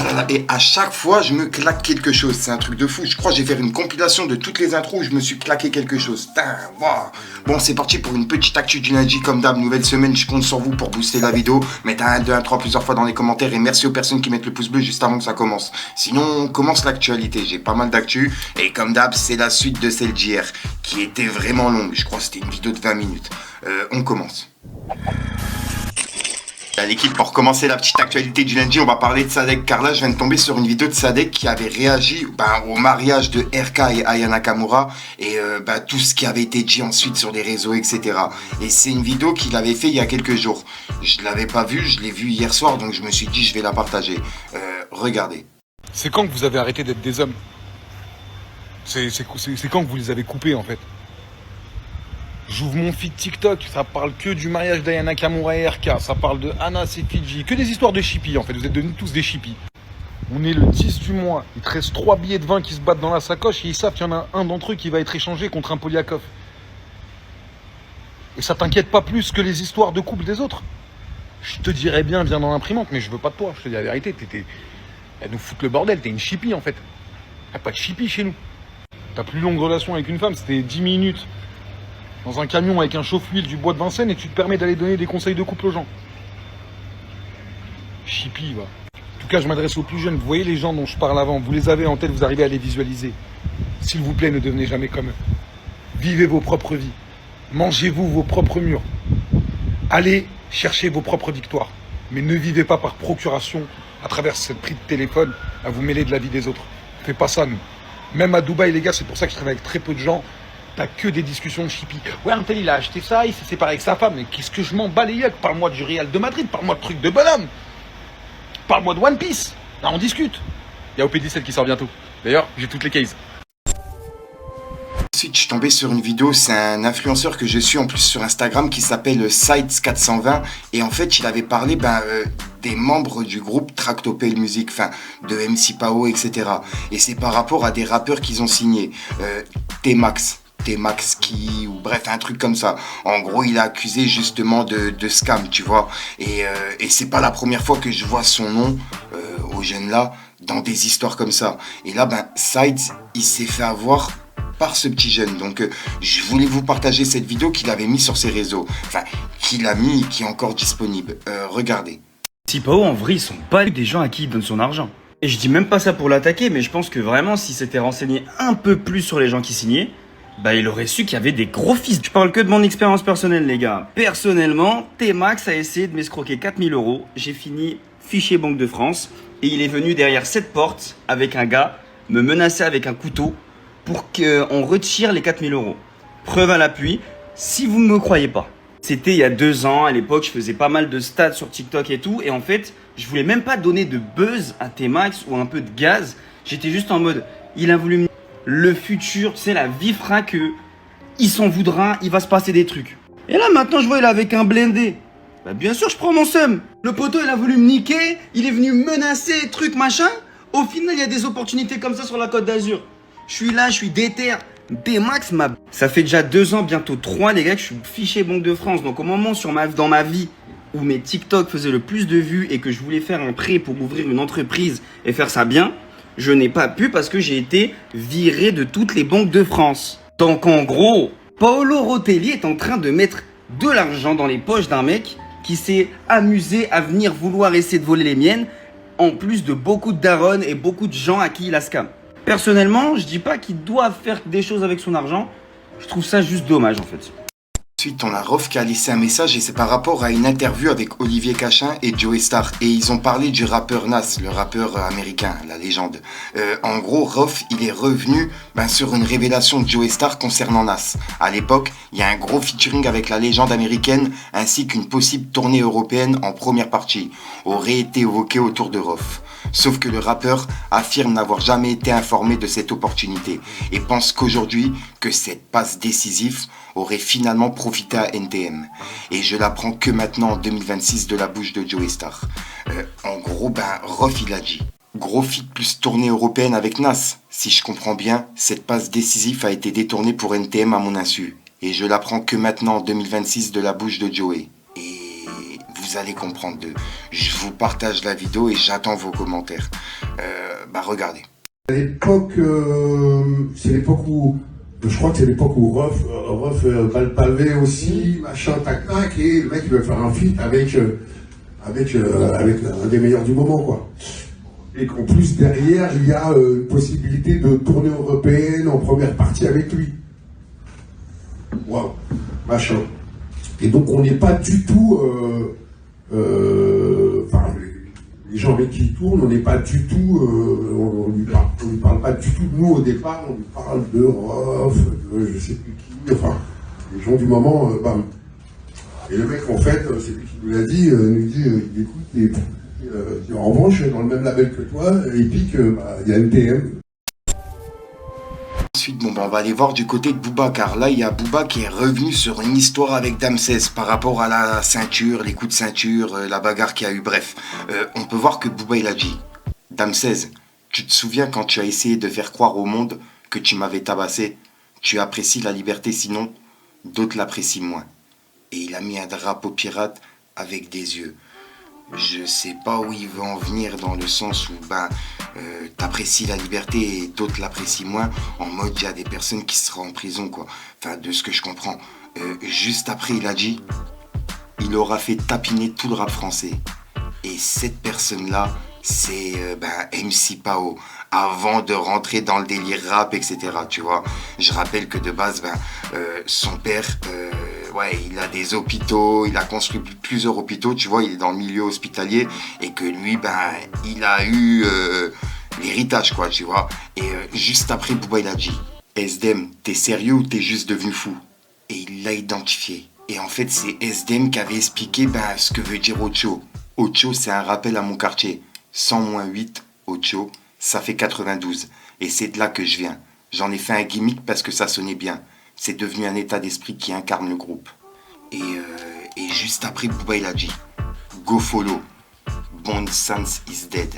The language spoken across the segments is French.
là là, et à chaque fois, je me claque quelque chose. C'est un truc de fou. Je crois que je vais faire une compilation de toutes les intros où je me suis claqué quelque chose. Putain, waouh. Bon, c'est parti pour une petite actu du lundi. Comme d'hab, nouvelle semaine, je compte sur vous pour booster la vidéo. Mettez un 2, 1, 3 plusieurs fois dans les commentaires. Et merci aux personnes qui mettent le pouce bleu juste avant que ça commence. Sinon, on commence l'actualité. J'ai pas mal d'actu. Et comme d'hab, c'est la suite de celle d'hier, qui était vraiment longue. Je crois que c'était une vidéo de 20 minutes. On commence. À l'équipe, pour commencer la petite actualité du lundi, on va parler de Sadek, car là je viens de tomber sur une vidéo de Sadek qui avait réagi au mariage de RK et Aya Nakamura et tout ce qui avait été dit ensuite sur les réseaux, etc. Et c'est une vidéo qu'il avait fait il y a quelques jours. Je ne l'avais pas vue, je l'ai vue hier soir, donc je me suis dit je vais la partager. Regardez. C'est quand que vous avez arrêté d'être des hommes? C'est quand que vous les avez coupés en fait? J'ouvre mon feed TikTok, ça parle que du mariage d'Aya Nakamura et RK, ça parle de Anas et Fidji, que des histoires de chippies en fait, vous êtes devenus tous des chippies. On est le 10 du mois, il te reste 3 billets de 20 qui se battent dans la sacoche et ils savent qu'il y en a un d'entre eux qui va être échangé contre un Poliakov. Et ça t'inquiète pas plus que les histoires de couple des autres? Je te dirais bien, viens dans l'imprimante, mais je veux pas de toi, je te dis la vérité, elle nous fout le bordel, t'es une chippie en fait. Y'a pas de chippie chez nous. Ta plus longue relation avec une femme, c'était 10 minutes. Dans un camion avec un chauffe-huile du bois de Vincennes et tu te permets d'aller donner des conseils de couple aux gens. Chippie, va. En tout cas, je m'adresse aux plus jeunes. Vous voyez les gens dont je parle avant, vous les avez en tête, vous arrivez à les visualiser. S'il vous plaît, ne devenez jamais comme eux. Vivez vos propres vies. Mangez-vous vos propres murs. Allez chercher vos propres victoires. Mais ne vivez pas par procuration, à travers cette prix de téléphone, à vous mêler de la vie des autres. Faites pas ça, nous. Même à Dubaï, les gars, c'est pour ça que je travaille avec très peu de gens. T'as que des discussions de chippie. Ouais, un tel, il a acheté ça, il s'est séparé avec sa femme. Mais qu'est-ce que je m'en bats les yeux? Parle-moi du Real de Madrid, parle-moi de trucs de bonhomme. Parle-moi de One Piece. Là, on discute. Il y a OP17 qui sort bientôt. D'ailleurs, j'ai toutes les cases. Ensuite, je suis tombé sur une vidéo, c'est un influenceur que je suis en plus sur Instagram qui s'appelle Sides420. Et en fait, il avait parlé des membres du groupe Tractopelle Music, de MC Pao, etc. Et c'est par rapport à des rappeurs qu'ils ont signés. T-Max qui, ou bref, un truc comme ça. En gros, il a accusé justement de scam, tu vois. Et c'est pas la première fois que je vois son nom, aux jeunes là, dans des histoires comme ça. Et là, Sides, il s'est fait avoir par ce petit jeune. Donc, je voulais vous partager cette vidéo qu'il avait mis sur ses réseaux. Qu'il a mis et qui est encore disponible. Regardez. Si Pao, en vrai, ils sont pas des gens à qui il donne son argent. Et je dis même pas ça pour l'attaquer, mais je pense que vraiment, s'il s'était renseigné un peu plus sur les gens qui signaient, il aurait su qu'il y avait des gros fils. Je parle que de mon expérience personnelle, les gars. Personnellement, T-Max a essayé de m'escroquer 4000 €. J'ai fini fichier Banque de France. Et il est venu derrière cette porte avec un gars me menacer avec un couteau pour qu'on retire les 4000 €. Preuve à l'appui, si vous ne me croyez pas. C'était il y a 2 ans, à l'époque, je faisais pas mal de stats sur TikTok et tout. Et en fait, je voulais même pas donner de buzz à T-Max ou un peu de gaz. J'étais juste en mode, il a voulu me... Le futur, tu sais, la vie fera que il s'en voudra, il va se passer des trucs. Et là, maintenant, je vois, il est avec un blindé. Bien sûr, je prends mon seum. Le poteau, il a voulu me niquer, il est venu me menacer, truc, machin. Au final, il y a des opportunités comme ça sur la Côte d'Azur. Je suis là, je suis déter. T-Max, ça fait déjà 2 ans, bientôt 3, les gars, que je suis fiché Banque de France. Donc, au moment dans ma vie où mes TikTok faisaient le plus de vues et que je voulais faire un prêt pour ouvrir une entreprise et faire ça bien, je n'ai pas pu parce que j'ai été viré de toutes les banques de France. Donc en gros, Paolo Rotelli est en train de mettre de l'argent dans les poches d'un mec qui s'est amusé à venir vouloir essayer de voler les miennes, en plus de beaucoup de darons et beaucoup de gens à qui il a scam. Personnellement, je dis pas qu'il doit faire des choses avec son argent, je trouve ça juste dommage en fait. Ensuite, on a Rof qui a laissé un message et c'est par rapport à une interview avec Olivier Cachin et Joey Starr. Et ils ont parlé du rappeur Nas, le rappeur américain, la légende. En gros, Rof, il est revenu sur une révélation de Joey Starr concernant Nas. À l'époque, il y a un gros featuring avec la légende américaine ainsi qu'une possible tournée européenne en première partie aurait été évoquée autour de Rof. Sauf que le rappeur affirme n'avoir jamais été informé de cette opportunité et pense qu'aujourd'hui, que cette passe décisive aurait finalement profité à NTM. Et je l'apprends que maintenant en 2026 de la bouche de Joey Starr. En gros, Rof il a dit. Gros feat plus tournée européenne avec Nas. Si je comprends bien, cette passe décisive a été détournée pour NTM à mon insu. Et je l'apprends que maintenant en 2026 de la bouche de Joey. Et vous allez comprendre. Je vous partage la vidéo et j'attends vos commentaires. Regardez. À l'époque, c'est l'époque où, je crois que c'est l'époque où Ruff Palvé aussi, machin, tac-tac, et le mec il veut faire un feat avec un des meilleurs du moment, quoi. Et qu'en plus, derrière, il y a une possibilité de tournée européenne en première partie avec lui. Waouh, machin. Et donc, on n'est pas du tout... les gens avec qui il tourne, on n'est pas du tout... on lui parle pas du tout de nous au départ, on lui parle de Rof, de je sais plus qui, enfin, les gens du moment, bam. Et le mec, en fait, c'est lui qui nous l'a dit, nous dit, il écoute, en revanche, dans le même label que toi, il pique, il y a NTM. Ensuite, on va aller voir du côté de Booba, car là, il y a Booba qui est revenu sur une histoire avec Damsez par rapport à la ceinture, les coups de ceinture, la bagarre qu'il y a eu, bref. On peut voir que Booba, il a dit, Damsez, tu te souviens quand tu as essayé de faire croire au monde que tu m'avais tabassé? Tu apprécies la liberté, sinon, d'autres l'apprécient moins. Et il a mis un drapeau pirate avec des yeux. Je sais pas où il veut en venir, dans le sens où t'apprécies la liberté et d'autres l'apprécient moins, en mode il y a des personnes qui seront en prison, quoi. Enfin, de ce que je comprends. Juste après, il a dit, il aura fait tapiner tout le rap français. Et cette personne-là, c'est MC Pao, avant de rentrer dans le délire rap, etc. Tu vois, je rappelle que de base, son père, il a des hôpitaux, il a construit plusieurs hôpitaux, tu vois, il est dans le milieu hospitalier, et que lui, il a eu l'héritage, quoi, tu vois. Et juste après, Booba, il a dit, SDM, t'es sérieux ou t'es juste devenu fou? Et il l'a identifié. Et en fait, c'est SDM qui avait expliqué ce que veut dire Ocho. Ocho, c'est un rappel à mon quartier. 100-8, Ocho, ça fait 92. Et c'est de là que je viens. J'en ai fait un gimmick parce que ça sonnait bien. C'est devenu un état d'esprit qui incarne le groupe. Et juste après, Booba, il a dit, Go follow, Bond Sans is dead.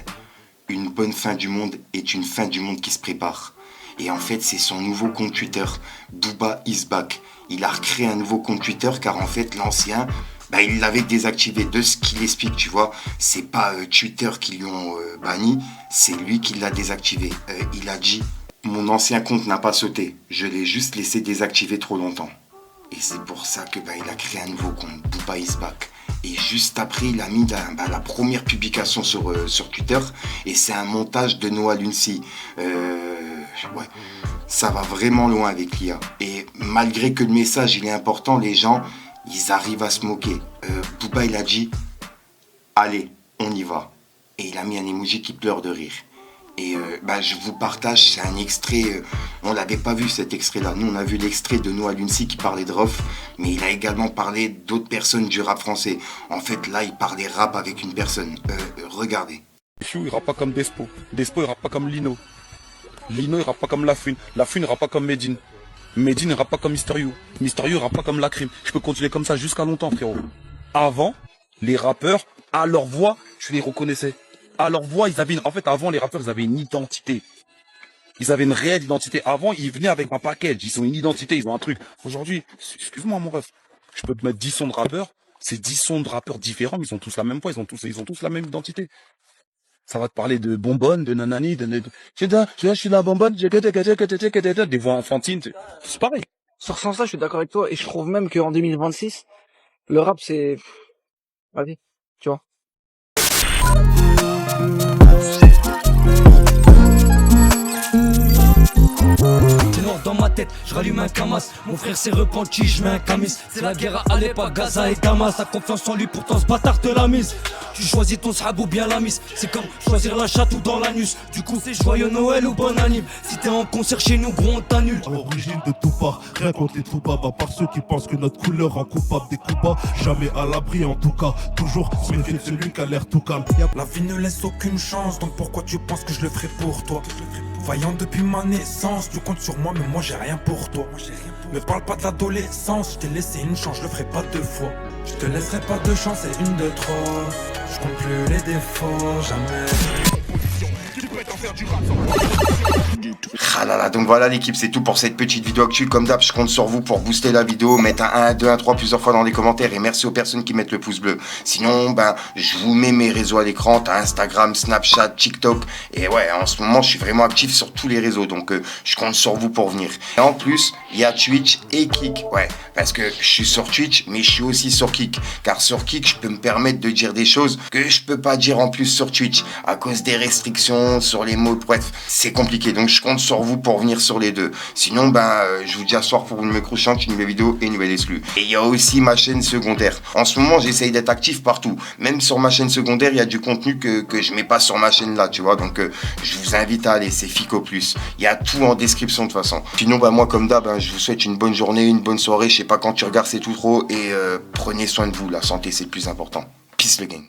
Une bonne fin du monde est une fin du monde qui se prépare. Et en fait, c'est son nouveau compte Twitter, Booba is back. Il a recréé un nouveau compte Twitter car en fait, l'ancien, il l'avait désactivé. De ce qu'il explique, tu vois, c'est pas Twitter qui lui ont banni, c'est lui qui l'a désactivé. Il a dit, mon ancien compte n'a pas sauté, je l'ai juste laissé désactiver trop longtemps. Et c'est pour ça que il a créé un nouveau compte, Booba is back. Et juste après, il a mis la première publication sur Twitter, et c'est un montage de Noah Lunsi. Ça va vraiment loin avec l'IA. Et malgré que le message il est important, les gens, ils arrivent à se moquer. Booba, il a dit, allez, on y va. Et il a mis un emoji qui pleure de rire. Et je vous partage, c'est un extrait, on l'avait pas vu cet extrait-là. Nous, on a vu l'extrait de Noah Lunsi qui parlait de Ruff, mais il a également parlé d'autres personnes du rap français. En fait, là, il parlait rap avec une personne. Regardez. Chou, il rappe pas comme Despo. Despo, il rappe pas comme Lino. Lino, il rappe pas comme Lafouine. Lafouine, il rappe pas comme Medine. Medine, il rappe pas comme Mysterio. Mysterio, il rappe pas comme Lacrim. Je peux continuer comme ça jusqu'à longtemps, frérot. Avant, les rappeurs, à leur voix, je les reconnaissais. À leur voix, avant, les rappeurs, ils avaient une identité. Ils avaient une réelle identité. Avant, ils venaient avec un package. Ils ont une identité, ils ont un truc. Aujourd'hui, excuse-moi, mon ref. Je peux te mettre 10 sons de rappeurs. C'est 10 sons de rappeurs différents, mais ils ont tous la même voix, ils ont tous la même identité. Ça va te parler de bonbonne, de nanani, je suis la bonbonne, des voix enfantines. C'est pareil. Sur ce sens-là, je suis d'accord avec toi, et je trouve même qu'en 2026, le rap, c'est... Vas-y, tu vois. Dans ma tête, je rallume un Kamas. Mon frère s'est repenti, je mets un camis. C'est la guerre à Alep, à Gaza et Damas. T'as confiance en lui, pourtant ce bâtard te la mise. Tu choisis ton sahab ou bien la mise. C'est comme choisir la chatte ou dans l'anus. Du coup, c'est joyeux Noël ou bon anime. Si t'es en concert chez nous, gros, on t'annule. À l'origine de tout part, rien contre les Toubab. À part ceux qui pensent que notre couleur rend coupable des coups bas. Jamais à l'abri en tout cas. Toujours se méfier de celui qui a l'air tout calme. La vie ne laisse aucune chance, donc pourquoi tu penses que je le ferai pour toi? Vaillant depuis ma naissance, tu comptes sur moi, mais moi j'ai rien pour toi. Me parle pas de l'adolescence, je t'ai laissé une chance, je le ferai pas deux fois. Je te laisserai pas deux chances, c'est une de trop. Je compte plus les défauts, jamais. Ah là là, donc voilà l'équipe, c'est tout pour cette petite vidéo actu. Comme d'hab, je compte sur vous pour booster la vidéo, mettre un 1, 2, 1, 3 plusieurs fois dans les commentaires et merci aux personnes qui mettent le pouce bleu. Sinon, je vous mets mes réseaux à l'écran, t'as Instagram, Snapchat, TikTok et ouais, en ce moment, je suis vraiment actif sur tous les réseaux, donc je compte sur vous pour venir. Et en plus, il y a Twitch et Kick, ouais, parce que je suis sur Twitch, mais je suis aussi sur Kick, car sur Kick, je peux me permettre de dire des choses que je peux pas dire en plus sur Twitch, à cause des restrictions, sur les mots, bref, c'est compliqué, donc je compte sur vous pour venir sur les deux. Sinon, je vous dis à ce soir pour une nouvelle crochante, une nouvelle vidéo et une nouvelle exclue. Et il y a aussi ma chaîne secondaire. En ce moment, j'essaye d'être actif partout. Même sur ma chaîne secondaire, il y a du contenu que je mets pas sur ma chaîne là, tu vois. Donc, je vous invite à aller, c'est Fico Plus. Il y a tout en description de toute façon. Sinon, moi, comme d'hab, je vous souhaite une bonne journée, une bonne soirée. Je sais pas quand tu regardes, c'est tout trop. Et prenez soin de vous. La santé, c'est le plus important. Peace le gang.